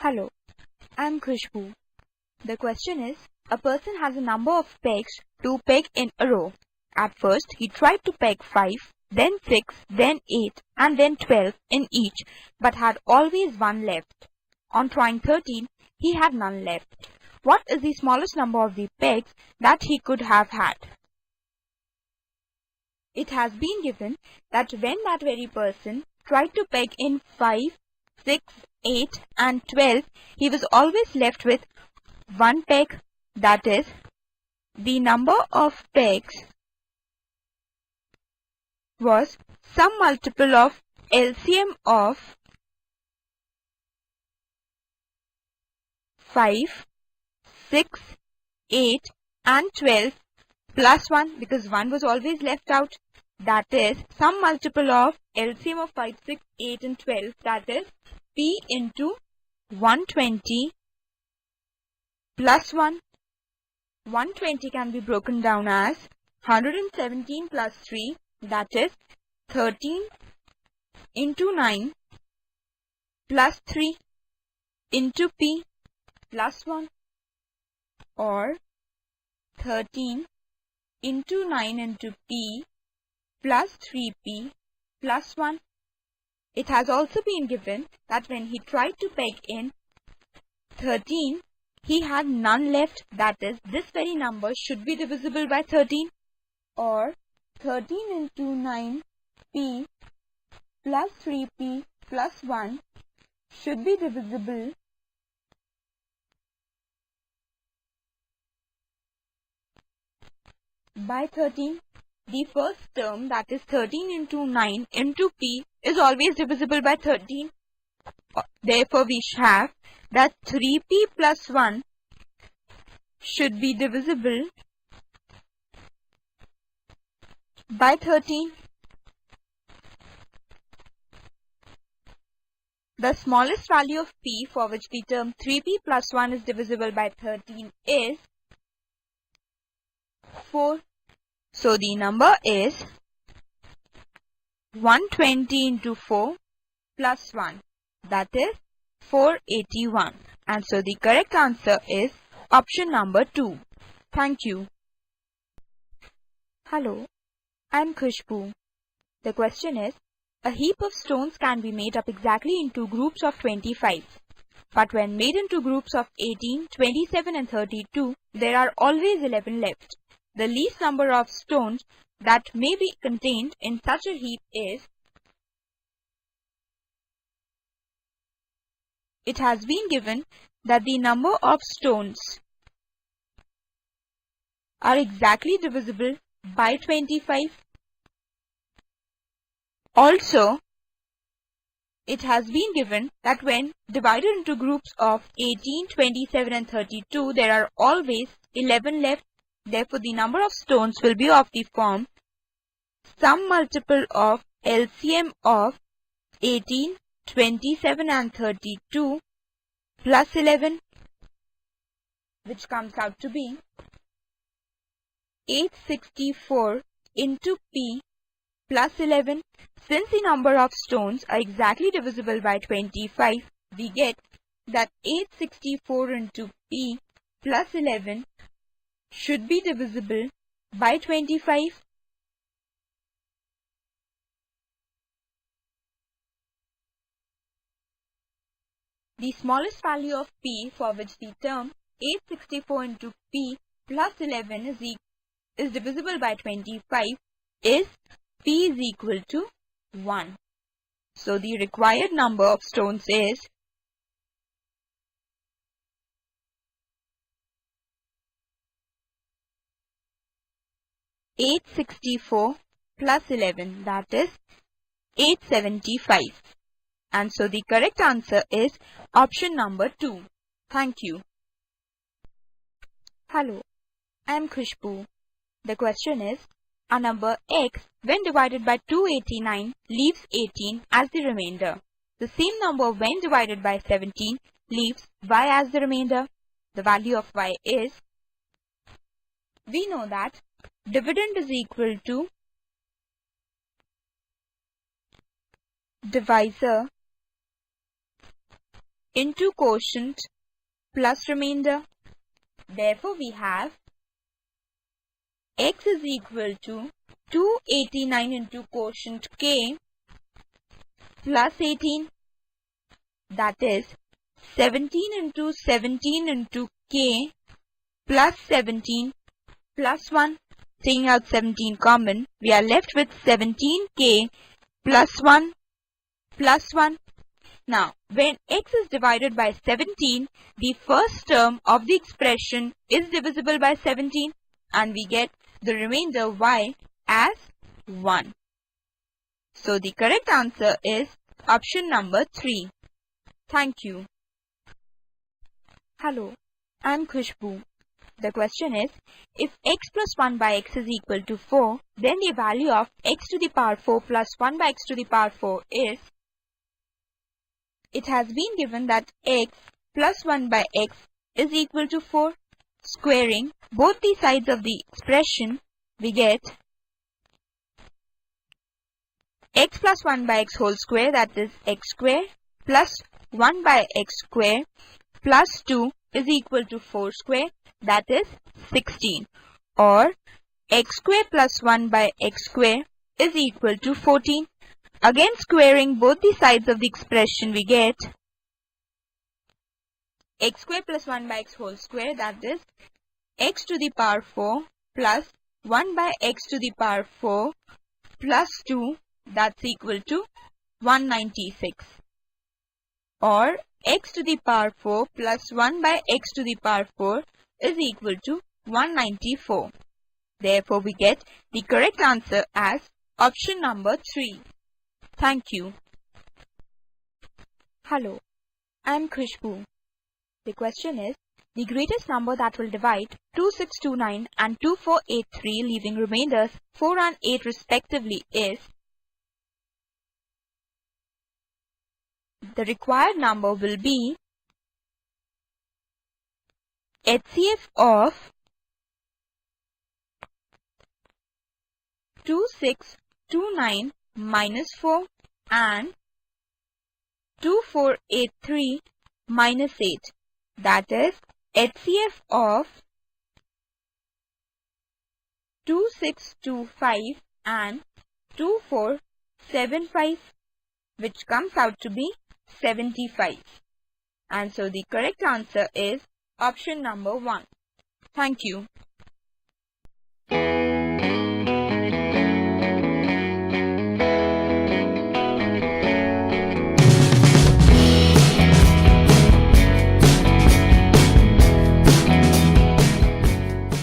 Hello, I'm Khushbu. The question is, a person has a number of pegs to peg in a row. At first, he tried to peg 5, then 6, then 8, and then 12 in each, but had always one left. On trying 13, he had none left. What is the smallest number of the pegs that he could have had? It has been given that when that very person tried to peg in 5, 6, 8 and 12, he was always left with one peg, that is, the number of pegs was some multiple of LCM of 5, 6, 8 and 12 plus 1, because 1 was always left out. That is some multiple of LCM of 5, 6, 8 and 12, that is P into 120 plus 1. 120 can be broken down as 117 plus 3, that is 13 into 9 plus 3 into P plus 1, or 13 into 9 into P plus 3P plus 1. It has also been given that when he tried to peg in 13, he had none left, that is, this very number should be divisible by 13, or 13 into 9P plus 3P plus 1 should be divisible by 13. The first term, that is 13 into 9 into P, is always divisible by 13. Therefore, we have that 3P plus 1 should be divisible by 13. The smallest value of P for which the term 3P plus 1 is divisible by 13 is 4. So the number is 120 into 4 plus 1, that is 481. And so the correct answer is option number 2. Thank you. Hello, I'm Khushbu. The question is, a heap of stones can be made up exactly into groups of 25. But when made into groups of 18, 27 and 32, there are always 11 left. The least number of stones that may be contained in such a heap is. It has been given that the number of stones are exactly divisible by 25. Also, it has been given that when divided into groups of 18, 27 and 32, there are always 11 left. Therefore, the number of stones will be of the form some multiple of LCM of 18, 27 and 32 plus 11, which comes out to be 864 into P plus 11. Since the number of stones are exactly divisible by 25, we get that 864 into P plus 11 should be divisible by 25. The smallest value of P for which the term 864 into P plus 11 is divisible by 25 is P is equal to 1. So the required number of stones is 864 plus 11, that is 875. And so the correct answer is option number 2. Thank you. Hello, I am Khushbu. The question is, a number x when divided by 289 leaves 18 as the remainder. The same number when divided by 17 leaves y as the remainder. The value of y is, we know that dividend is equal to divisor into quotient plus remainder. Therefore, we have x is equal to 289 into quotient k plus 18. That is 17 into 17 into k plus 17 plus 1. Taking out 17 common, we are left with 17k plus 1 plus 1. Now, when x is divided by 17, the first term of the expression is divisible by 17 and we get the remainder y as 1. So, the correct answer is option number 3. Thank you. Hello, I'm Khushbu. The question is, if x plus 1 by x is equal to 4, then the value of x to the power 4 plus 1 by x to the power 4 is, it has been given that x plus 1 by x is equal to 4. Squaring both the sides of the expression, we get x plus 1 by x whole square, that is x square, plus 1 by x square plus 2 is equal to 4 square, that is 16, or x square plus 1 by x square is equal to 14. Again, squaring both the sides of the expression, we get x square plus 1 by x whole square, that is x to the power 4 plus 1 by x to the power 4 plus 2, that's equal to 196, or x to the power 4 plus 1 by x to the power 4 is equal to 194. Therefore, we get the correct answer as option number 3. Thank you. Hello, I am Khushbu. The question is, the greatest number that will divide 2629 and 2483 leaving remainders 4 and 8 respectively is, the required number will be HCF of 2629 minus 4 and 2483 minus 8. That is HCF of 2625 and 2475, which comes out to be 75. And so the correct answer is option number 1. Thank you.